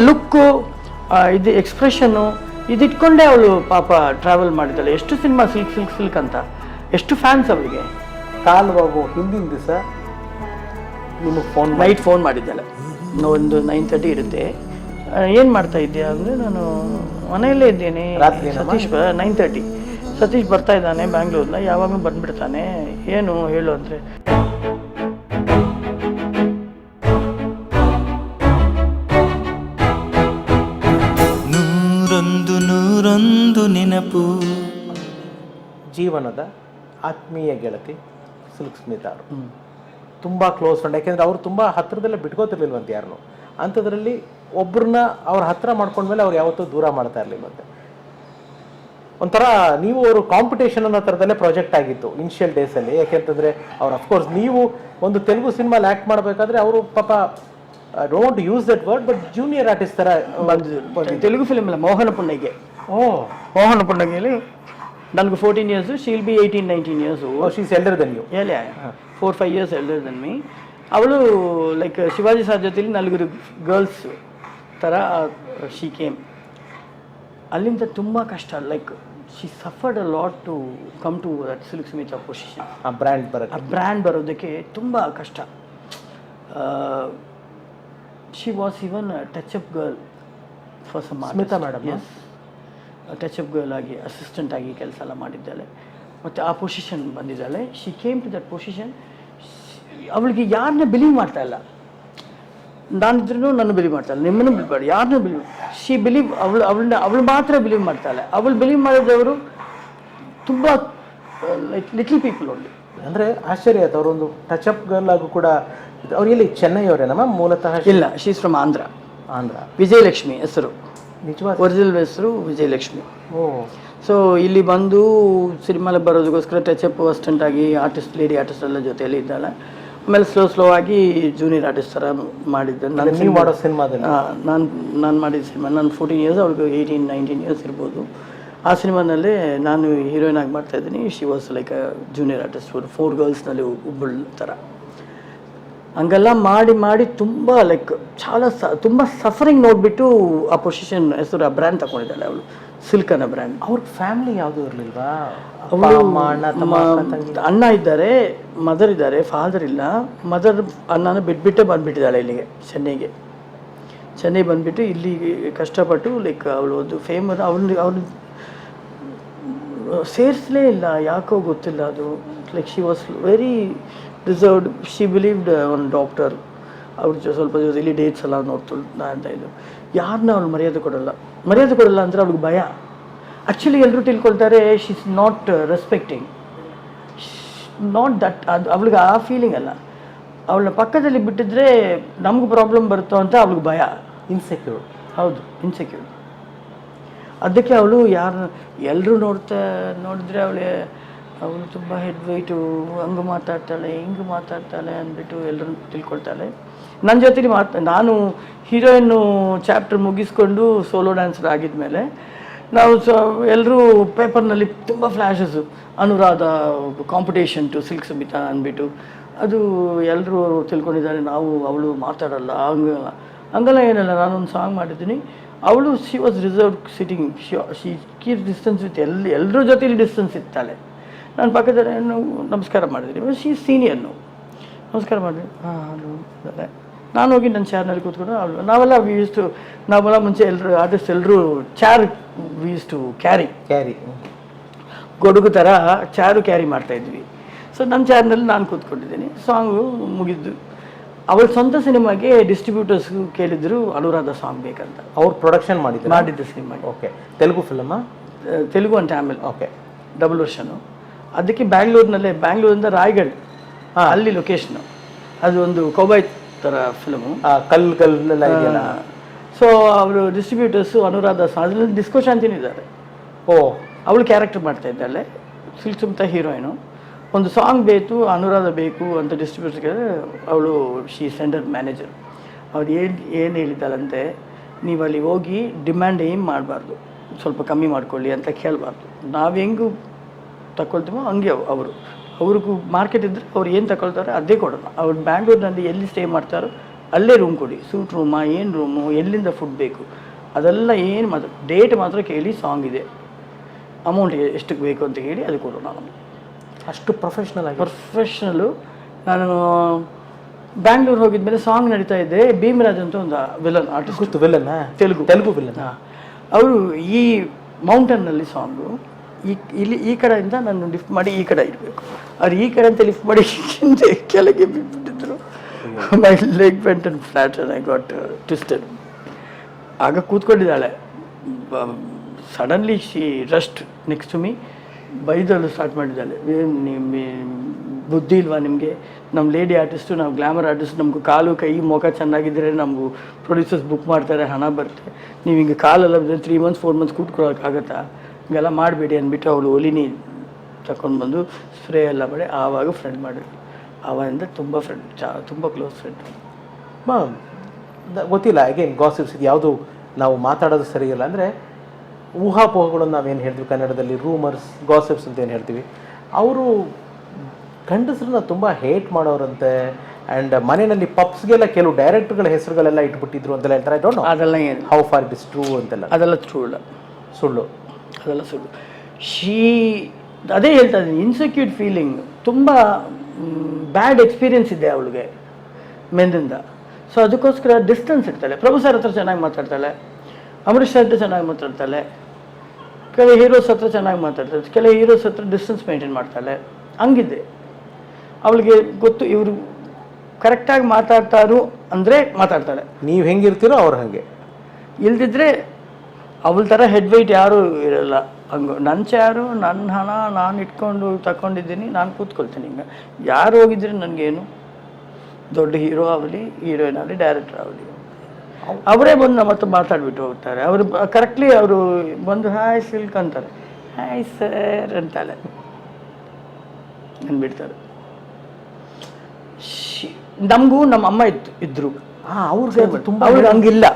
Look, ಇದು expression ಇದಿಟ್ಕೊಂಡೇ ಅವಳು ಪಾಪ ಟ್ರಾವೆಲ್ ಮಾಡಿದ್ದಾಳೆ. ಎಷ್ಟು ಸಿನಿಮಾ ಸಿಲ್ಕ್ ಸಿಲ್ಕ್ ಸಿಲ್ಕ್ ಅಂತ, ಎಷ್ಟು ಫ್ಯಾನ್ಸ್ ಅವಳಿಗೆ. ಕಾಲು ಬಾಬು ಹಿಂದಿನ ದಿವಸ ನಿಮಗೆ ನೈಟ್ ಫೋನ್ ಮಾಡಿದ್ದಾಳೆ, ಒಂದು 9:30 ಇರುತ್ತೆ. ಏನು ಮಾಡ್ತಾ ಇದ್ದೀಯಾ ಅಂದರೆ, ನಾನು ಮನೆಯಲ್ಲೇ ಇದ್ದೀನಿ ಸತೀಶ್, 9:30 ಸತೀಶ್ ಬರ್ತಾ ಇದ್ದಾನೆ ಬ್ಯಾಂಗ್ಳೂರ್ನ, ಯಾವಾಗಲೂ ಬಂದುಬಿಡ್ತಾನೆ, ಏನು ಹೇಳು ಅಂದರೆ, ನೂರೊಂದು ನೆನಪು. ಜೀವನದ ಆತ್ಮೀಯ ಗೆಳತಿ ಸಿಲ್ಕ್ ಸ್ಮಿತಾ ಅವರು ತುಂಬ ಕ್ಲೋಸ್ ಫ್ರೆಂಡ್. ಯಾಕೆಂದರೆ ಅವರು ತುಂಬ ಹತ್ತಿರದಲ್ಲೇ ಬಿಟ್ಕೋತಿರ್ಲಿಲ್ವಂತೆ ಯಾರನ್ನು. ಅಂಥದ್ರಲ್ಲಿ ಒಬ್ಬರನ್ನ ಅವ್ರ ಹತ್ರ ಮಾಡ್ಕೊಂಡ್ಮೇಲೆ ಅವ್ರು ಯಾವತ್ತೂ ದೂರ ಮಾಡ್ತಾ ಇರಲಿಲ್ವಂತೆ. ಒಂಥರ ನೀವು ಅವರು ಕಾಂಪಿಟೇಷನ್ ಅನ್ನೋ ಥರದಲ್ಲೇ ಪ್ರಾಜೆಕ್ಟ್ ಆಗಿತ್ತು ಇನಿಷಿಯಲ್ ಡೇಸಲ್ಲಿ. ಯಾಕೆಂತಂದರೆ ಅವ್ರು ಅಫ್ಕೋರ್ಸ್ ನೀವು ಒಂದು ತೆಲುಗು ಸಿನಿಮಾಲಿ ಆ್ಯಕ್ಟ್ ಮಾಡಬೇಕಾದ್ರೆ ಅವರು ಪಾಪ don't use that word, but junior artist ಥರ ಬಂದಿದ್ದು. ತೆಲುಗು ಫಿಲ್ಮ್ ಇಲ್ಲ, ಮೋಹನ ಪುಣ್ಣಗೆ. ಮೋಹನ ಪುಣ್ಣಗೆಯಲ್ಲಿ ನನಗೆ 14 years, she'll be 18-19 years. She's elder than you. 4-5 years elder than me. ಅವಳು ಲೈಕ್ ಶಿವಾಜಿ ಸಾರ್ ಜೊತೆಲಿ 4 ಗರ್ಲ್ಸ್ ಥರ ಶಿ ಕೇಮ್. ಅಲ್ಲಿಂದ ತುಂಬ ಕಷ್ಟ, like she suffered a lot to come to that Silk Smitha position. ಆ ಬ್ರ್ಯಾಂಡ್ ಬರೋದಕ್ಕೆ ತುಂಬ ಕಷ್ಟ. She was even touch up girl for some Smitha madam. Yes, touch up girl ಆಗಿ ಅಸಿಸ್ಟೆಂಟ್ ಆಗಿ ಕೆಲಸ ಎಲ್ಲ ಮಾಡಿದ್ದಾಳೆ, ಮತ್ತು ಆ ಪೊಸಿಷನ್ ಬಂದಿದ್ದಾಳೆ. She came to that position. ಅವಳಿಗೆ ಯಾರನ್ನ ಬಿಲೀವ್ ಮಾಡ್ತಾ ಇಲ್ಲ. ನಾನಿದ್ರೂ ನನ್ನ ಬಿಲೀವ್ ಮಾಡ್ತಾಳೆ, ನಿಮ್ಮನ್ನು ಬಿಲ್ಬೇಡ, ಯಾರನ್ನೂ ಬಿಲೀವ್. ಶಿ ಬಿಲೀವ್, ಅವಳು ಮಾತ್ರ ಬಿಲೀವ್ ಮಾಡ್ತಾಳೆ. ಅವಳು ಬಿಲೀವ್ ಮಾಡಿದವರು ತುಂಬ ಲೈಕ್ ಲಿಟ್ಲ್ ಪೀಪಲ್ ಓನ್ಲಿ. ಅಂದರೆ ಆಶ್ಚರ್ಯ ಆಯ್ತು. ಅವರೊಂದು ಟಚ್ ಅಪ್ ಗರ್ಲ್ ಆಗು ಕೂಡ. ಅವ್ರು ಎಲ್ಲಿ ಚೆನ್ನೈ ಅವರೇನಮ್ಮ ಮೂಲತಃ? ಇಲ್ಲ, ಶೀಸ್ ಫ್ರಮ್ ಆಂಧ್ರ. ವಿಜಯಲಕ್ಷ್ಮಿ ಹೆಸರು, ನಿಜವಾದ ಒರಿಜಿನಲ್ ಹೆಸರು ವಿಜಯಲಕ್ಷ್ಮಿ. ಸೊ ಇಲ್ಲಿ ಬಂದು ಸಿನಿಮಾಲಿ ಬರೋದಕ್ಕೋಸ್ಕರ ಟಚ್ ಅಪ್ ಅಸಿಸ್ಟೆಂಟ್ ಆಗಿ ಆರ್ಟಿಸ್ಟ್, ಲೇಡಿ ಆರ್ಟಿಸ್ಟ್ ಎಲ್ಲ ಜೊತೆಯಲ್ಲಿ ಇದ್ದಾಳೆ. ಆಮೇಲೆ ಸ್ಲೋ ಆಗಿ ಜೂನಿಯರ್ ಆರ್ಟಿಸ್ಟ್ ಥರ ಮಾಡಿದ್ದೆ. ನಾನು ಮಾಡೋ ಸಿನಿಮಾದಲ್ಲಿ ನಾನು ಮಾಡಿದ ಸಿನಿಮಾ, ನಾನು 14 years, ಅವ್ರಿಗೆ 18-19 years ಇರ್ಬೋದು. ಆ ಸಿನಿಮಾನಲ್ಲಿ ನಾನು ಹೀರೋಯಿನ್ ಆಗಿ ಮಾಡ್ತಾಯಿದ್ದೀನಿ. She was like a junior artist. 4 ಗರ್ಲ್ಸ್ನಲ್ಲಿ ಒಬ್ಬಳ ಥರ. ಹಂಗೆಲ್ಲ ಮಾಡಿ ತುಂಬ ಲೈಕ್ ತುಂಬ ಸಫರಿಂಗ್ ನೋಡಿಬಿಟ್ಟು ಆ ಪೊಸಿಷನ್ ಹೆಸರು, ಆ ಬ್ರ್ಯಾಂಡ್ ತಗೊಂಡಿದ್ದಾಳೆ ಅವಳು, ಸಿಲ್ಕ್ ಅನ್ನೋ ಬ್ರ್ಯಾಂಡ್. ಅವ್ರ ಫ್ಯಾಮಿಲಿ ಯಾವುದೂ ಇರಲಿಲ್ವಾ? ಅಣ್ಣ ಇದ್ದಾರೆ, ಮದರ್ ಇದ್ದಾರೆ, ಫಾದರ್ ಇಲ್ಲ. ಮದರ್ ಅಣ್ಣನ ಬಿಟ್ಬಿಟ್ಟೆ ಬಂದುಬಿಟ್ಟಿದ್ದಾಳೆ ಇಲ್ಲಿಗೆ, ಚೆನ್ನೈ ಬಂದುಬಿಟ್ಟು ಇಲ್ಲಿ ಕಷ್ಟಪಟ್ಟು ಲೈಕ್ ಅವಳು ಒಂದು ಫೇಮಸ್. ಅವನು ಸೇರಿಸಲೇ ಇಲ್ಲ, ಯಾಕೋ ಗೊತ್ತಿಲ್ಲ ಅದು. Like she was very reserved. She believed ಒಂದು ಡಾಕ್ಟರ್. ಅವ್ರು ಸ್ವಲ್ಪ ಇಲ್ಲಿ ಡೇಟ್ಸ್ ಎಲ್ಲ ನೋಡ್ತಾ ಅಂತ ಇದು. ಯಾರನ್ನ ಅವಳು ಮರ್ಯಾದೆ ಕೊಡಲ್ಲ ಅಂದರೆ ಅವ್ಳಿಗೆ ಭಯ. ಆ್ಯಕ್ಚುಲಿ ಎಲ್ಲರೂ ತಿಳ್ಕೊಳ್ತಾರೆ she is not respecting, not that. ಅದು ಅವಳಿಗೆ ಆ ಫೀಲಿಂಗ್ ಅಲ್ಲ. ಅವಳನ್ನ ಪಕ್ಕದಲ್ಲಿ ಬಿಟ್ಟಿದ್ರೆ ನಮ್ಗೆ ಪ್ರಾಬ್ಲಮ್ ಬರುತ್ತೋ ಅಂತ ಅವಳಿಗೆ ಭಯ. ಇನ್ಸೆಕ್ಯೂರ್. ಹೌದು, ಇನ್ಸೆಕ್ಯೂರ್. ಅದಕ್ಕೆ ಅವಳು ಎಲ್ಲರೂ ನೋಡಿದ್ರೆ ಅವಳು ತುಂಬ ಹೆಡ್ ವೆಯ್ಟು, ಹಂಗೆ ಮಾತಾಡ್ತಾಳೆ, ಹಿಂಗೆ ಮಾತಾಡ್ತಾಳೆ ಅಂದ್ಬಿಟ್ಟು ಎಲ್ಲರೂ ತಿಳ್ಕೊಳ್ತಾಳೆ. ನನ್ನ ಜೊತೆಲಿ ನಾನು ಹೀರೋಯಿನ್ನು ಚಾಪ್ಟರ್ ಮುಗಿಸ್ಕೊಂಡು ಸೋಲೋ ಡ್ಯಾನ್ಸರ್ ಆಗಿದ್ಮೇಲೆ ನಾವು ಎಲ್ಲರೂ ಪೇಪರ್ನಲ್ಲಿ ತುಂಬ flashes, Anuradha competition to Silk Smitha ಅಂದ್ಬಿಟ್ಟು. ಅದು ಎಲ್ಲರೂ ತಿಳ್ಕೊಂಡಿದ್ದಾರೆ. ಅವಳು ಮಾತಾಡಲ್ಲ, ಹಂಗೆಲ್ಲ ಏನಲ್ಲ. ನಾನೊಂದು ಸಾಂಗ್ ಮಾಡಿದ್ದೀನಿ. ಅವಳು she was reserve sitting. She keep distance with ಎಲ್ಲರ ಜೊತೆಲಿ ಡಿಸ್ಟೆನ್ಸ್ ಇರ್ತಾಳೆ. ನಾನು ಪಕ್ಕದಲ್ಲಿ ನಮಸ್ಕಾರ ಮಾಡಿದ್ದೀನಿ. ಶಿ ಸೀನಿಯರ್ನು ನಮಸ್ಕಾರ ಮಾಡಿದ್ವಿ. ನಾನು ಹೋಗಿ ನನ್ನ ಚೇರ್ನಲ್ಲಿ ಕೂತ್ಕೊಂಡು ನಾವೆಲ್ಲ ಮುಂಚೆ ಎಲ್ಲರೂ ಆರ್ಟಿಸ್ಟ್ ಎಲ್ಲರೂ ಚಾರ್ ಟು ಕ್ಯಾರಿ ಗೊಡುಗು ಥರ ಚಾರು ಕ್ಯಾರಿ ಮಾಡ್ತಾಯಿದ್ವಿ. ಸೊ ನನ್ನ ಚಾರ್ನಲ್ಲಿ ನಾನು ಕೂತ್ಕೊಂಡಿದ್ದೀನಿ. ಸಾಂಗು ಮುಗಿದ್ದು. ಅವಳ ಸ್ವಂತ ಸಿನಿಮಾಗೆ ಡಿಸ್ಟ್ರಿಬ್ಯೂಟರ್ಸ್ ಕೇಳಿದ್ರು ಅನುರಾಧ ಸಾಂಗ್ ಬೇಕಂತ. ಅವ್ರು ಪ್ರೊಡಕ್ಷನ್ ಮಾಡಿದ್ದ ಸಿನಿಮಾಗೆ. ಓಕೆ. ತೆಲುಗು ಫಿಲ್ಮ? ತೆಲುಗು ಅಂತ ಆಮೇಲೆ ಓಕೆ, ಡಬಲ್ ವರ್ಷನು. ಅದಕ್ಕೆ ಬ್ಯಾಂಗ್ಳೂರಿಂದ ರಾಯ್ಗಢ್, ಅಲ್ಲಿ ಲೊಕೇಶನು. ಅದು ಒಂದು ಕೌಬಾಯ್ ಥರ ಫಿಲ್ಮು, ಕಲ್ಲೆಲ್ಲ ಇದೆಯಲ್ಲ. ಸೊ ಅವರು ಡಿಸ್ಟ್ರಿಬ್ಯೂಟರ್ಸು ಅನುರಾಧ ಸಾಂಗ್, ಅದರಲ್ಲಿ ಡಿಸ್ಕೋ ಶಾಂತಿನೂ ಇದ್ದಾರೆ. ಅವಳು ಕ್ಯಾರೆಕ್ಟರ್ ಮಾಡ್ತಾ ಇದ್ದಾಳೆ, ಸಿಲ್ಕ್ ಸ್ಮಿತಾ ಹೀರೋಯಿನು. ಒಂದು ಸಾಂಗ್ ಬೇಕು, ಅನುರಾಧ ಬೇಕು ಅಂತ ಡಿಸ್ಟ್ರಿಬ್ಯೂಟರ್ಗೆ ಅವಳು ಶಿ ಸೆಂಡರ್ ಮ್ಯಾನೇಜರ್. ಅವ್ರು ಏನು ಹೇಳಿದ್ದಾಳಂತೆ, ನೀವು ಅಲ್ಲಿ ಹೋಗಿ ಡಿಮ್ಯಾಂಡ್ ಏನು ಮಾಡಬಾರ್ದು, ಸ್ವಲ್ಪ ಕಮ್ಮಿ ಮಾಡ್ಕೊಳ್ಳಿ ಅಂತ ಕೇಳಬಾರ್ದು. ನಾವು ಹೆಂಗೂ ತಗೊಳ್ತೀವೋ ಹಂಗೆ ಅವ್ರಿಗೂ ಮಾರ್ಕೆಟ್ ಇದ್ದರೆ ಅವ್ರು ಏನು ತಗೊಳ್ತಾರೆ ಅದೇ ಕೊಡೋಣ. ಅವ್ರು ಬ್ಯಾಂಗ್ಳೂರಿನಲ್ಲಿ ಎಲ್ಲಿ ಸ್ಟೇ ಮಾಡ್ತಾರೋ ಅಲ್ಲೇ ರೂಮ್ ಕೊಡಿ, ಸೂಟ್ ರೂಮಾ, ಏನು ರೂಮು, ಎಲ್ಲಿಂದ ಫುಡ್ ಬೇಕು, ಅದೆಲ್ಲ ಏನು ಮಾತ್ರ ಡೇಟ್ ಮಾತ್ರ ಕೇಳಿ, ಸಾಂಗ್ ಇದೆ, ಅಮೌಂಟ್ ಎಷ್ಟಕ್ಕೆ ಬೇಕು ಅಂತ ಹೇಳಿ ಅದು ಕೊಡೋಣ. ನಾವು ಅಷ್ಟು ಪ್ರೊಫೆಷ್ನಲ್ಲು. ನಾನು ಬ್ಯಾಂಗ್ಳೂರು ಹೋಗಿದ್ಮೇಲೆ ಸಾಂಗ್ ನಡೀತಾ ಇದ್ದೆ, ಭೀಮರಾಜ್ ಅಂತ ಒಂದು ವಿಲನ್ ಆರ್ಟಿಸ್ಟ್, ಗೊತ್ತು, ವಿಲನ್, ತೆಲುಗು ವಿಲನ್. ಅವರು ಈ ಮೌಂಟನ್ನಲ್ಲಿ ಸಾಂಗು, ಈ ಕಡೆಯಿಂದ ನಾನು ಲಿಫ್ಟ್ ಮಾಡಿ ಈ ಕಡೆ ಇರಬೇಕು, ಅವ್ರು ಈ ಕಡೆ ಅಂತ ಲಿಫ್ಟ್ ಮಾಡಿ ಹಿಂದೆ ಕೆಳಗೆ ಬಿಟ್ಬಿಟ್ಟಿದ್ರು. My leg went and flat and I got twisted. ಆಗ ಕೂತ್ಕೊಂಡಿದ್ದಾಳೆ, suddenly she rushed next to me, ಬೈದಳು ಸ್ಟಾರ್ಟ್ ಮಾಡಿದ್ದಾಳೆ, ಬುದ್ಧಿ ಇಲ್ವಾ ನಿಮಗೆ, ನಮ್ಮ ಲೇಡಿ ಆರ್ಟಿಸ್ಟು, ನಾವು ಗ್ಲಾಮರ್ ಆರ್ಟಿಸ್ಟ್, ನಮಗೂ ಕಾಲು ಕೈ ಮುಖ ಚೆನ್ನಾಗಿದ್ದರೆ ನಮಗೂ ಪ್ರೊಡ್ಯೂಸರ್ಸ್ ಬುಕ್ ಮಾಡ್ತಾರೆ, ಹಣ ಬರುತ್ತೆ, ನೀವು ಹಿಂಗೆ ಕಾಲೆಲ್ಲ 3 months 4 months ಕೂತ್ಕೊಳ್ಳೋಕ್ಕಾಗತ್ತಾ, ಹಿಂಗೆಲ್ಲ ಮಾಡಬೇಡಿ ಅಂದ್ಬಿಟ್ಟು ಅವಳು ಒಲಿನಿ ತಗೊಂಡು ಬಂದು ಸ್ಪ್ರೇ ಎಲ್ಲ ಮಾಡಿ ಆವಾಗ ಫ್ರೆಂಡ್ ಮಾಡಿದ್ರು. ಆವಾಗಿಂದ ತುಂಬ ತುಂಬ ಕ್ಲೋಸ್ ಫ್ರೆಂಡ್. ಗೊತ್ತಿಲ್ಲ, ಅಗೇನ್ ಗಾಸಿಪ್ಸ್ ಇದು ಯಾವುದು ನಾವು ಮಾತಾಡೋದು ಸರಿಯಿಲ್ಲ. ಅಂದರೆ ಊಹಾಪೋಹಗಳನ್ನು ನಾವೇನು ಹೇಳ್ತೀವಿ ಕನ್ನಡದಲ್ಲಿ, ರೂಮರ್ಸ್, ಗಾಸಿಪ್ಸ್ ಅಂತ ಏನು ಹೇಳ್ತೀವಿ, ಅವರು ಗಂಡಸ್ರನ್ನ ತುಂಬ ಹೇಟ್ ಮಾಡೋರಂತೆ. ಆ್ಯಂಡ್ ಮನೆಯಲ್ಲಿ ಪಪ್ಸ್ಗೆಲ್ಲ ಕೆಲವು ಡೈರೆಕ್ಟರ್ಗಳ ಹೆಸರುಗಳೆಲ್ಲ ಇಟ್ಬಿಟ್ಟಿದ್ರು ಅಂತೆಲ್ಲ ಹೇಳ್ತಾರೆ. ಐ ಡೋಂಟ್ ನೋ ಅದೆಲ್ಲ ಏನು, how far it is true ಅಂತೆಲ್ಲ. ಅದೆಲ್ಲ ಟ್ರೂ ಇಲ್ಲ, ಸುಳ್ಳು, ಅದೆಲ್ಲ ಸುಳ್ಳು. ಅದೇ ಹೇಳ್ತಾ ಇದ್ದೀನಿ, ಇನ್ಸೆಕ್ಯೂರ್ ಫೀಲಿಂಗ್, ತುಂಬ ಬ್ಯಾಡ್ ಎಕ್ಸ್ಪೀರಿಯನ್ಸ್ ಇದೆ ಅವಳಿಗೆ ಮೆಂದಿಂದ. ಸೊ ಅದಕ್ಕೋಸ್ಕರ ಡಿಸ್ಟೆನ್ಸ್ ಇರ್ತಾಳೆ. ಪ್ರಭು ಸರ್ ಹತ್ರ ಚೆನ್ನಾಗಿ ಮಾತಾಡ್ತಾಳೆ, ಅಂಬರೀಷ್ ಸರ್ ಹತ್ರ ಚೆನ್ನಾಗಿ ಮಾತಾಡ್ತಾಳೆ, ಕೆಲವು ಹೀರೋಸ್ ಹತ್ರ ಚೆನ್ನಾಗಿ ಮಾತಾಡ್ತಾಳೆ, ಕೆಲವು ಹೀರೋಸ್ ಹತ್ರ ಡಿಸ್ಟೆನ್ಸ್ ಮೇಂಟೈನ್ ಮಾಡ್ತಾಳೆ. ಹಂಗಿದೆ ಅವಳಿಗೆ ಗೊತ್ತು, ಇವರು ಕರೆಕ್ಟಾಗಿ ಮಾತಾಡ್ತಾರು ಅಂದರೆ ಮಾತಾಡ್ತಾಳೆ. ನೀವು ಹೆಂಗಿರ್ತೀರೋ ಅವ್ರು ಹಾಗೆ, ಇಲ್ದಿದ್ರೆ ಅವಳ ಥರ ಹೆಡ್ ವೆಯ್ಟ್ ಯಾರೂ ಇರಲ್ಲ. ಹಂಗೆ ನನ್ನ ಚಾರು, ನನ್ನ ಹಣ ನಾನು ಇಟ್ಕೊಂಡು ತಗೊಂಡಿದ್ದೀನಿ, ನಾನು ಕೂತ್ಕೊಳ್ತೀನಿ. ಹಿಂಗೆ ಯಾರು ಹೋಗಿದ್ರೆ ನನಗೇನು, ದೊಡ್ಡ ಹೀರೋ ಆಗಲಿ, ಹೀರೋಯಿನ್ ಆಗಲಿ, ಡೈರೆಕ್ಟರ್ ಆಗಲಿ, ಅವರೇ ಬಂದು ನಮ್ಮ ಹತ್ರ ಮಾತಾಡ್ಬಿಟ್ಟು ಹೋಗ್ತಾರೆ. ಅವರು ಕರೆಕ್ಟ್ಲಿ ಅವರು ಬಂದು ಹಾಯ್ ಸಿಲ್ಕ್ ಅಂತಾರೆ, ಹಾಯ್ ಸರ್ ಅಂತಾಳೆ ಅಂದ್ಬಿಡ್ತಾರೆ. ನಮಗೂ ನಮ್ಮ ಅಮ್ಮ ಇದ್ರು, ಅವ್ರಿಗೆ ತುಂಬ, ಅವ್ರಿಗೆ ಹಂಗಿಲ್ಲ.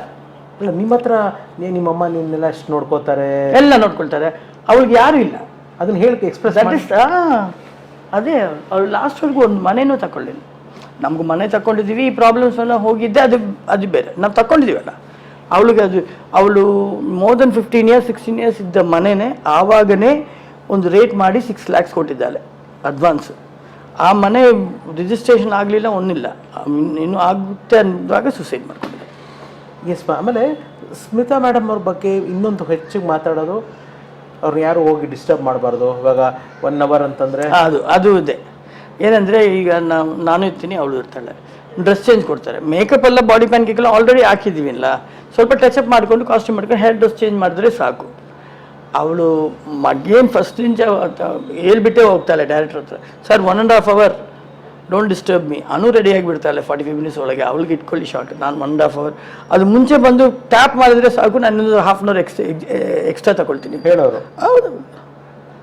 ಅಲ್ಲ, ನಿಮ್ಮ ಹತ್ರ ನಿಮ್ಮಮ್ಮ ನಿಮ್ಮನ್ನೆಲ್ಲ ಅಷ್ಟು ನೋಡ್ಕೋತಾರೆ, ಎಲ್ಲ ನೋಡ್ಕೊಳ್ತಾರೆ, ಅವಳಿಗೆ ಯಾರು ಇಲ್ಲ. ಅದನ್ನ ಹೇಳಕ್ಕೆ ಎಕ್ಸ್ಪ್ರೆಸ್ ಅದೇ ಅವಳು ಲಾಸ್ಟ್ವರೆಗೂ ಒಂದು ಮನೆಯೂ ತಗೊಳ್ಳಿಲ್ಲ. ನಮಗೂ ಮನೆ ತಗೊಂಡಿದ್ದೀವಿ, ಈ ಪ್ರಾಬ್ಲಮ್ಸ್ ಎಲ್ಲ ಹೋಗಿದ್ದೆ, ಅದು ಬೇರೆ, ನಾವು ತಗೊಂಡಿದ್ದೀವಲ್ಲ. ಅವಳಿಗೆ ಅವಳು ಮೋರ್ ದೆನ್ 15 years 16 years ಇದ್ದ ಮನೆನೇ ಆವಾಗನೇ ಒಂದು ರೇಟ್ ಮಾಡಿ 6 lakhs ಕೊಟ್ಟಿದ್ದಾಳೆ ಅಡ್ವಾನ್ಸ್. ಆ ಮನೆ ರಿಜಿಸ್ಟ್ರೇಷನ್ ಆಗಲಿಲ್ಲ, ಒಂದಿಲ್ಲ, ಇನ್ನೂ ಆಗುತ್ತೆ ಅಂದಾಗ ಸುಸೈಡ್ ಮಾಡ್ಕೊಂಡಿದ್ದೆ. ಎಸ್ ಆಮೇಲೆ ಸ್ಮಿತಾ ಮೇಡಮ್ ಅವ್ರ ಬಗ್ಗೆ ಇನ್ನೊಂದು ಹೆಚ್ಚಿಗೆ ಮಾತಾಡೋದು, ಅವ್ರು ಯಾರು ಹೋಗಿ ಡಿಸ್ಟರ್ಬ್ ಮಾಡಬಾರ್ದು. ಇವಾಗ 1 hour ಅಂತಂದರೆ ಅದು ಇದೆ. ಏನಂದರೆ ಈಗ ನಾನು ಇರ್ತೀನಿ, ಅವಳು ಇರ್ತಾಳೆ, ಡ್ರೆಸ್ ಚೇಂಜ್ ಕೊಡ್ತಾರೆ, ಮೇಕಪ್ ಎಲ್ಲ ಬಾಡಿ ಪ್ಯಾನ್ಗೆಲ್ಲ ಆಲ್ರೆಡಿ ಹಾಕಿದ್ದೀವಿಲ್ಲ, ಸ್ವಲ್ಪ ಟಚಪ್ ಮಾಡಿಕೊಂಡು ಕಾಸ್ಟ್ಯೂಮ್ ಮಾಡ್ಕೊಂಡು ಹೇರ್ ಡ್ರೆಸ್ ಚೇಂಜ್ ಮಾಡಿದ್ರೆ ಸಾಕು. ಅವಳು ಮಗೇನು ಫಸ್ಟ್ ಇಂಚ ಹೇಳ್ಬಿಟ್ಟೇ ಹೋಗ್ತಾಳೆ ಡೈರೆಕ್ಟರ್ ಹತ್ರ, sir 1.5 hour don't disturb me. Anu ready ಆಗಿಬಿಡ್ತಾಳೆ 45 minutes ಒಳಗೆ, ಅವಳಿಗೆ ಇಟ್ಕೊಳ್ಳಿ ಶಾರ್ಟ್, ನಾನು 1.5 hour. ಅದು ಮುಂಚೆ ಬಂದು ಟ್ಯಾಪ್ ಮಾಡಿದ್ರೆ ಸಾಕು, ನಾನು 1/2 hour ಎಕ್ಸ್ಟ್ರಾ ತಗೊಳ್ತೀನಿ ಹೇಳೋರು. ಹೌದು,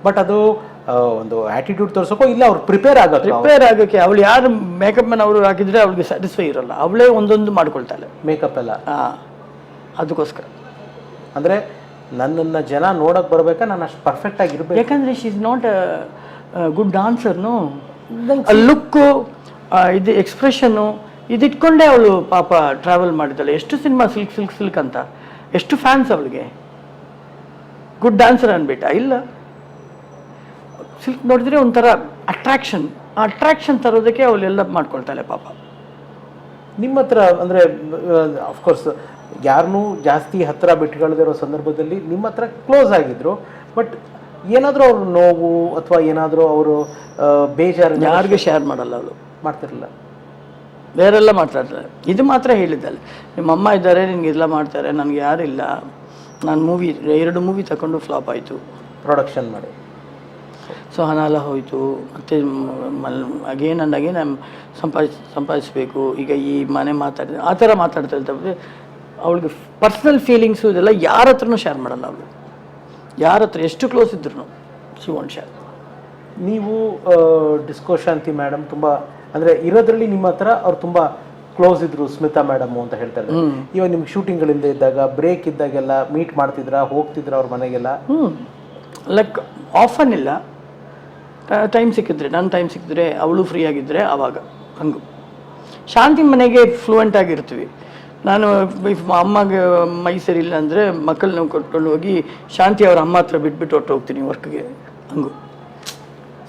ಬಟ್ ಅದು ಒಂದು ಆ್ಯಟಿಟ್ಯೂಡ್ ತೋರ್ಸೋಕೋ ಇಲ್ಲ, ಅವ್ರು ಪ್ರಿಪೇರ್ ಆಗೋಕ್ಕೆ. ಅವಳು ಯಾರು ಮೇಕಪ್ ಮ್ಯಾನ್ ಅವರು ಹಾಕಿದ್ರೆ ಅವಳಿಗೆ ಸ್ಯಾಟಿಸ್ಫೈ ಇರೋಲ್ಲ, ಅವಳೇ ಒಂದೊಂದು ಮಾಡ್ಕೊಳ್ತಾಳೆ ಮೇಕಪ್ ಎಲ್ಲ. ಅದಕ್ಕೋಸ್ಕರ ಅಂದರೆ ನನ್ನನ್ನು ಜನ ನೋಡೋಕೆ ಬರಬೇಕಾ, ನಾನು ಅಷ್ಟು ಪರ್ಫೆಕ್ಟ್ ಆಗಿರ್ಬೇಕು. ಯಾಕಂದರೆ ಶಿ ಇಸ್ ನಾಟ್ ಗುಡ್ ಡಾನ್ಸರ್ನು. ಲುಕ್ಕು, ಇದು ಎಕ್ಸ್ಪ್ರೆಷನ್ನು ಇದಿಟ್ಕೊಂಡೇ ಅವಳು ಪಾಪ ಟ್ರಾವೆಲ್ ಮಾಡಿದ್ದಾಳೆ. ಎಷ್ಟು ಸಿನಿಮಾ ಸಿಲ್ಕ್ ಅಂತ, ಎಷ್ಟು ಫ್ಯಾನ್ಸ್ ಅವಳಿಗೆ. ಗುಡ್ ಡಾನ್ಸರ್ ಅನ್ಬಿಟ್ಟ, ಇಲ್ಲ, ಸಿಲ್ಕ್ ನೋಡಿದ್ರೆ ಒಂಥರ ಅಟ್ರಾಕ್ಷನ್. ಆ ಅಟ್ರಾಕ್ಷನ್ ತರೋದಕ್ಕೆ ಅವಳೆಲ್ಲ ಮಾಡ್ಕೊಳ್ತಾಳೆ ಪಾಪ. ನಿಮ್ಮ ಹತ್ರ ಅಂದರೆ ಅಫ್ಕೋರ್ಸ್ ಯಾರನ್ನೂ ಜಾಸ್ತಿ ಹತ್ತಿರ ಬಿಟ್ಕೊಳ್ಳದಿರೋ ಸಂದರ್ಭದಲ್ಲಿ ನಿಮ್ಮ ಹತ್ರ ಕ್ಲೋಸ್ ಆಗಿದ್ರು, ಬಟ್ ಏನಾದರೂ ಅವ್ರ ನೋವು ಅಥವಾ ಏನಾದರೂ ಅವರು ಬೇಜಾರು ಯಾರಿಗೆ ಶೇರ್ ಮಾಡಲ್ಲ, ಅವಳು ಮಾಡ್ತಿರಲಿಲ್ಲ, ಬೇರೆಲ್ಲ ಮಾತಾಡ್ತಾರೆ. ಇದು ಮಾತ್ರ ಹೇಳಿದ್ದಲ್ಲ, ನಿಮ್ಮ ಅಮ್ಮ ಇದ್ದಾರೆ, ನಿನಗೆ ಎಲ್ಲ ಮಾಡ್ತಾರೆ, ನನಗೆ ಯಾರಿಲ್ಲ. ನಾನು 2 ಮೂವಿ ತಗೊಂಡು ಫ್ಲಾಪ್ ಆಯಿತು, ಪ್ರೊಡಕ್ಷನ್ ಮಾಡಿ, ಸೊ ಹಣ ಎಲ್ಲ ಹೋಯಿತು. ಮತ್ತು ಅಗೇನ್ ಆ್ಯಂಡ್ ಅಗೇನ್ ಸಂಪಾದಿಸಬೇಕು. ಈಗ ಈ ಮನೆ ಮಾತಾಡಿದ್ರೆ ಆ ಥರ ಮಾತಾಡ್ತಾ ಇರ್ತವೆ. ಅವಳಿಗೆ ಪರ್ಸ್ನಲ್ ಫೀಲಿಂಗ್ಸು ಇದೆಲ್ಲ ಯಾರ ಹತ್ರನೂ ಶೇರ್ ಮಾಡಲ್ಲ ಅವಳು. ಯಾರ ಹತ್ರ ಎಷ್ಟು ಕ್ಲೋಸ್ ಇದ್ರು ಶಿ ವಾಂಟ್ ಶೇರ್. ನೀವು ಡಿಸ್ಕೋ ಶಾಂತಿ ಮೇಡಮ್ ತುಂಬ ಅಂದರೆ ಇರೋದ್ರಲ್ಲಿ ನಿಮ್ಮ ಹತ್ರ ಅವ್ರು ತುಂಬ ಕ್ಲೋಸ್ ಇದ್ರು ಸ್ಮಿತಾ ಮೇಡಮು ಅಂತ ಹೇಳ್ತಾರೆ. ಇವಾಗ ನಿಮ್ಗೆ ಶೂಟಿಂಗ್ಗಳಿಂದ ಇದ್ದಾಗ, ಬ್ರೇಕ್ ಇದ್ದಾಗೆಲ್ಲ ಮೀಟ್ ಮಾಡ್ತಿದ್ರಾ, ಹೋಗ್ತಿದ್ರ ಅವ್ರ ಮನೆಗೆಲ್ಲ? ಲೈಕ್ ಆಫನ್ ಇಲ್ಲ, ಟೈಮ್ ಸಿಕ್ಕಿದ್ರೆ, ನನ್ನ ಟೈಮ್ ಸಿಕ್ಕಿದ್ರೆ, ಅವಳು ಫ್ರೀ ಆಗಿದ್ದರೆ ಆವಾಗ. ಹಂಗೆ ಶಾಂತಿ ಮನೆಗೆ ಫ್ಲೂಯೆಂಟ್ ಆಗಿರ್ತೀವಿ. ನಾನು ಅಮ್ಮಗೆ ಮೈ ಸರಿ ಇಲ್ಲ ಅಂದರೆ ಮಕ್ಕಳನ್ನ ಕೊಟ್ಕೊಂಡು ಹೋಗಿ ಶಾಂತಿ ಅವ್ರ ಅಮ್ಮ ಹತ್ರ ಬಿಟ್ಬಿಟ್ಟು ಹೊಟ್ಟು ಹೋಗ್ತೀನಿ ವರ್ಕ್ಗೆ. ಹಂಗು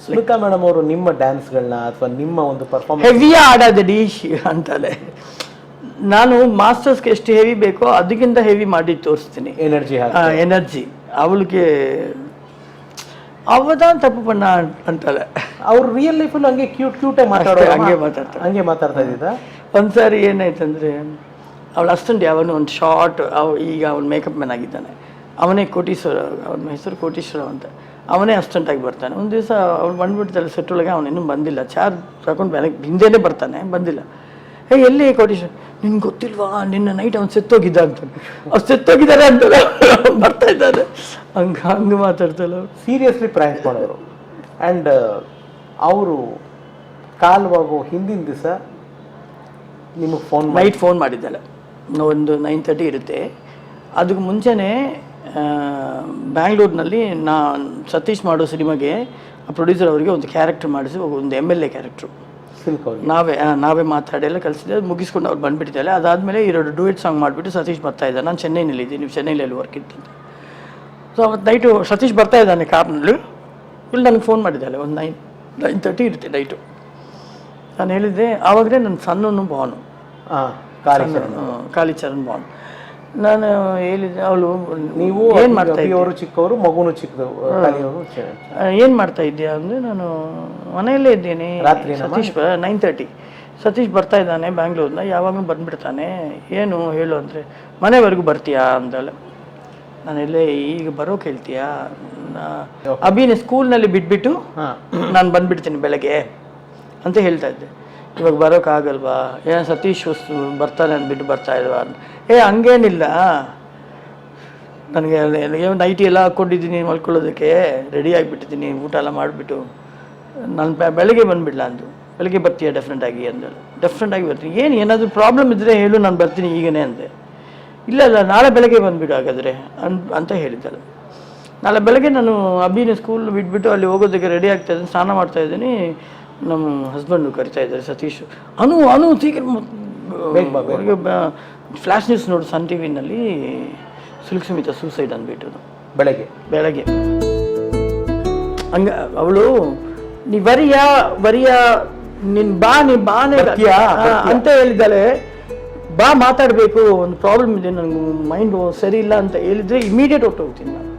ಸುನೀತಾ ಮೇಡಮ್ ಅವರು ನಿಮ್ಮ ಡ್ಯಾನ್ಸ್ಗಳನ್ನ ಅಥವಾ ನಿಮ್ಮ ಒಂದು ಪರ್ಫಾರ್ಮೆನ್ಸ್ ಹೆವಿಯ ಆಡೋದಡಿ ಅಂತಾಳೆ. ನಾನು ಮಾಸ್ಟರ್ಸ್ಗೆ ಎಷ್ಟು ಹೆವಿ ಬೇಕೋ ಅದಕ್ಕಿಂತ ಹೆವಿ ಮಾಡಿ ತೋರಿಸ್ತೀನಿ. ಎನರ್ಜಿ ಅವಳಿಗೆ ಅವದಾನ್ ತಪ್ಪು ಪಣ್ಣ ಅಂತಾಳೆ. ಅವ್ರು ರಿಯಲ್ ಲೈಫಲ್ಲಿ ಹಂಗೆ ಕ್ಯೂಟ್ ಮಾತಾಡೋ ಹಂಗೆ ಮಾತಾಡ್ತಾ ಇದ್ದ. ಒಂದ್ಸಾರಿ ಏನಾಯ್ತಂದ್ರೆ ಅವಳ ಅಸ್ಟೆಂಟ್ ಯಾವನು ಒಂದು ಶಾರ್ಟ್ ಈಗ ಅವ್ನು ಮೇಕಪ್ ಮ್ಯಾನ್ ಆಗಿದ್ದಾನೆ, ಅವನೇ ಕೋಟೀಶ್ವರ, ಅವನ ಹೆಸರು ಕೋಟೀಶ್ವರ ಅಂತ, ಅವನೇ ಅಸ್ಟೆಂಟಾಗಿ ಬರ್ತಾನೆ. ಒಂದು ದಿವಸ ಅವ್ಳು ಬಂದ್ಬಿಡ್ತಾಳೆ ಸೆಟ್ಟೊಳಗೆ, ಅವನಿನ್ನೂ ಬಂದಿಲ್ಲ, ಚಾರ್ ತಗೊಂಡು ಬೆಳಗ್ಗೆ ಹಿಂದೆನೇ ಬರ್ತಾನೆ, ಬಂದಿಲ್ಲ. ಎಲ್ಲಿ ಕೋಟೀಶ್ವರ, ನಿನ್ಗೆ ಗೊತ್ತಿಲ್ವಾ ನಿನ್ನ ನೈಟ್ ಅವ್ನು ಸೆತ್ತೋಗಿದ್ದ ಅಂತಾನೆ. ಅವ್ರು ಸೆತ್ತೋಗಿದ್ದಾರೆ ಅಂತಲ್ಲ ಬರ್ತಾ ಇದ್ದಾರೆ, ಹಂಗೆ ಮಾತಾಡ್ತಲ್ಲ. ಸೀರಿಯಸ್ಲಿ ಪ್ರ್ಯಾಂಕ್ ಮಾಡೋರು. ಆ್ಯಂಡ್ ಅವರು ಕಾಲವಾಗೋ ಹಿಂದಿನ ದಿವಸ ನಿಮಗೆ ನೈಟ್ ಫೋನ್ ಮಾಡಿದ್ದಾಳೆ. ಒಂದು 9:30 ಇರುತ್ತೆ. ಅದಕ್ಕೆ ಮುಂಚೆನೇ ಬ್ಯಾಂಗ್ಳೂರಿನಲ್ಲಿ ಸತೀಶ್ ಮಾಡೋ ಸಿನಿಮಾಗೆ ಪ್ರೊಡ್ಯೂಸರ್ ಅವರಿಗೆ ಒಂದು ಕ್ಯಾರೆಕ್ಟರ್ ಮಾಡಿಸಿ, ಒಂದು MLA ಕ್ಯಾರೆಕ್ಟ್ರು ನಾವೇ ಮಾತಾಡಿ ಎಲ್ಲ ಕಲಿಸಿದೆ. ಅದು ಮುಗಿಸ್ಕೊಂಡು ಅವ್ರು ಬಂದುಬಿಟ್ಟಿದ್ದಾಳೆ. ಅದಾದಮೇಲೆ 2 ಡೂಯೆಟ್ ಸಾಂಗ್ ಮಾಡಿಬಿಟ್ಟು ಸತೀಶ್ ಬರ್ತಾ ಇದ್ದ. ನಾನು ಚೆನ್ನೈನಲ್ಲಿದ್ದೀನಿ, ನೀವು ಚೆನ್ನೈನಲ್ಲಿ ವರ್ಕ್ ಇತ್ತಂತ. ಸೊ ಅವತ್ತು ನೈಟು ಸತೀಶ್ ಬರ್ತಾ ಇದ್ದಾನೆ ಕಾರ್ನಲ್ಲಿ. ಇಲ್ಲಿ ನನಗೆ ಫೋನ್ ಮಾಡಿದ್ದಾಳೆ. ಒಂದು 9:30 ಇರುತ್ತೆ ನೈಟು. ನಾನು ಹೇಳಿದ್ದೆ, ಆವಾಗಲೇ ನನ್ನ ಸಣ್ಣನು ಬಾನು, ಕಾಳಿಚರಣ್ ಬಾನು. ನಾನು ಹೇಳಿದ್ದೆ, ಅವಳು ನೀವು ಏನು ಮಾಡ್ತಾ ಇದ್ದೀವರು, ಚಿಕ್ಕವರು, ಮಗುನು ಚಿಕ್ಕದವರು, ಏನು ಮಾಡ್ತಾ ಇದ್ದೀಯಾ ಅಂದರೆ, ನಾನು ಮನೆಯಲ್ಲೇ ಇದ್ದೀನಿ. ಸತೀಶ್ 9:30 ಸತೀಶ್ ಬರ್ತಾ ಇದ್ದಾನೆ ಬ್ಯಾಂಗ್ಳೂರ್ನ, ಯಾವಾಗಲೂ ಬಂದುಬಿಡ್ತಾನೆ, ಏನು ಹೇಳು ಅಂದರೆ, ಮನೆವರೆಗೂ ಬರ್ತೀಯಾ ಅಂದಳೆ. ನಾನು ಎಲ್ಲೇ ಈಗ ಬರೋಕೆ ಹೇಳ್ತೀಯಾ, ಅಭಿನ ಸ್ಕೂಲ್ನಲ್ಲಿ ಬಿಟ್ಬಿಟ್ಟು ನಾನು ಬಂದುಬಿಡ್ತೀನಿ ಬೆಳಗ್ಗೆ ಅಂತ ಹೇಳ್ತಾ ಇದ್ದೆ. ಇವಾಗ ಬರೋಕ್ಕಾಗಲ್ವಾ, ಏನು ಸತೀಶ್ ಬರ್ತಾನೆ ಅಂದ್ಬಿಟ್ಟು ಬರ್ತಾ ಇಲ್ವಾ ಅಂತ. ಹಂಗೇನಿಲ್ಲ, ನನಗೆ ನೈಟಿ ಎಲ್ಲ ಹಾಕ್ಕೊಂಡಿದ್ದೀನಿ ಮಲ್ಕೊಳ್ಳೋದಕ್ಕೆ, ರೆಡಿ ಆಗಿಬಿಟ್ಟಿದ್ದೀನಿ, ಊಟ ಎಲ್ಲ ಮಾಡಿಬಿಟ್ಟು ನಾನು ಬೆಳಗ್ಗೆ ಬಂದುಬಿಡ್ಲಾ ಅಂದು. ಬೆಳಗ್ಗೆ ಬರ್ತೀಯ ಡೆಫ್ರೆಂಟಾಗಿ ಅಂದಳು. ಡೆಫ್ರೆಂಟಾಗಿ ಬರ್ತೀನಿ, ಏನಾದರೂ ಪ್ರಾಬ್ಲಮ್ ಇದ್ದರೆ ಹೇಳು, ನಾನು ಬರ್ತೀನಿ ಈಗನೇ ಅಂದೆ. ಇಲ್ಲ ನಾಳೆ ಬೆಳಗ್ಗೆ ಬಂದುಬಿಡು ಹಾಗಾದರೆ ಅಂತ ಹೇಳಿದ್ದಳು. ನಾಳೆ ಬೆಳಗ್ಗೆ ನಾನು ಅಭಿನ ಸ್ಕೂಲ್ ಬಿಟ್ಬಿಟ್ಟು ಅಲ್ಲಿ ಹೋಗೋದಕ್ಕೆ ರೆಡಿ ಆಗ್ತಾ ಇದ್ದೀನಿ, ಸ್ನಾನ ಮಾಡ್ತಾ ಇದ್ದೀನಿ. ನಮ್ಮ ಹಸ್ಬೆಂಡು ಕರಿತಾ ಇದ್ದಾರೆ, ಸತೀಶ್, ಅನು ಸೀಕ್ರ ಫ್ಲ್ಯಾಶ್ ನ್ಯೂಸ್ ನೋಡು ಸನ್ ಟಿವಿನಲ್ಲಿ, ಸಿಲ್ಕ್ ಸ್ಮಿತಾ ಸೂಸೈಡ್ ಅಂದ್ಬಿಟ್ಟು ಬೆಳಗ್ಗೆ ಹಂಗ. ಅವಳು ನೀ ವರಿಯಾ ನೀನು ಬಾನೇ ಅಂತ ಹೇಳಿದ್ದಾಳೆ. ಬಾ ಮಾತಾಡಬೇಕು, ಒಂದು ಪ್ರಾಬ್ಲಮ್ ಇದೆ, ನನಗೆ ಮೈಂಡ್ ಸರಿ ಇಲ್ಲ ಅಂತ ಹೇಳಿದರೆ ಇಮಿಡಿಯೇಟ್ ಹೊರಟೋಗ್ತೀನಿ ನಾನು.